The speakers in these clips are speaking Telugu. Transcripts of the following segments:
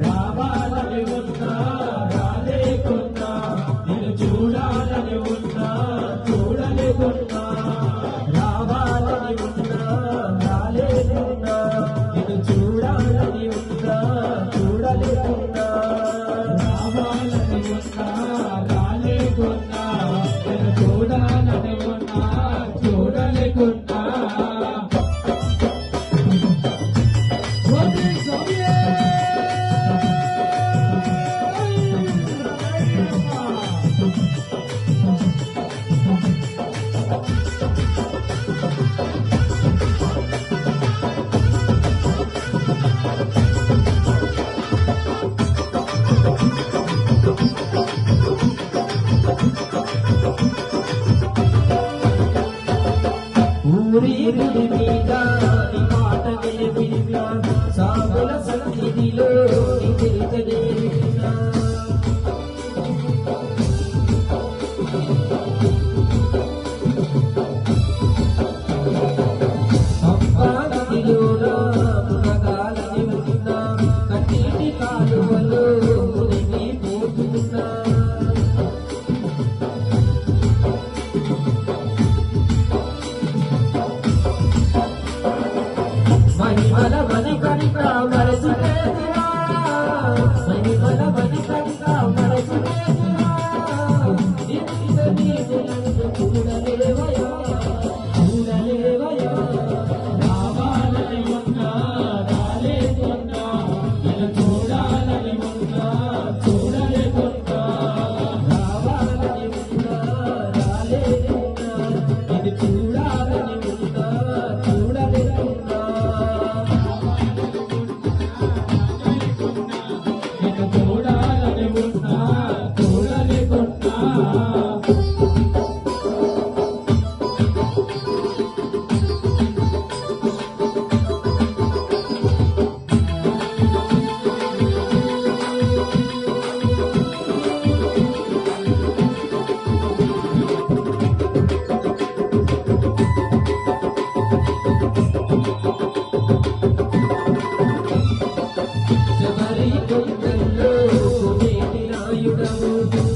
రావాలని ఉన్నా రాలేకున్నా నేను చూడాలని ఉన్నా చూడలేకున్నా రావాలని ఉన్నా రాలేకున్నా నేను చూడాలని ఉన్నా చూడలేకున్నా రావాలని ఉన్నా రాలేకున్నా నేను చూడాలని ఉన్నా చూడలేకున్నా ఊరి గుడి మీద నీ మాటనే విన్నా సాగుల సన్నిధిలో నీ చరితనే విన్నా అమ్మాదిలో మునగాలని ఉన్నా కన్నీటి కాలువలో మునిగి పోతున్నా మహిమల మని కనిక మరచిపోతున్నా మహిమల మని కనిక మరచిపోతున్నా చూడలేవయా చూడలేవయా రావాలని ఉన్నా రాలేకున్నా నేను చూడాలని ఉన్నా చూడలేకున్నా రావాలని ఉన్నా రాలేకున్నా నేను చూడాలని ఉన్నా చూడలేకున్నా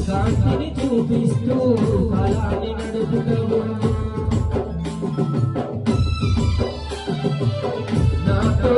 కాంతిని చూపిస్తూ అలాని నడుపుతావు నాతో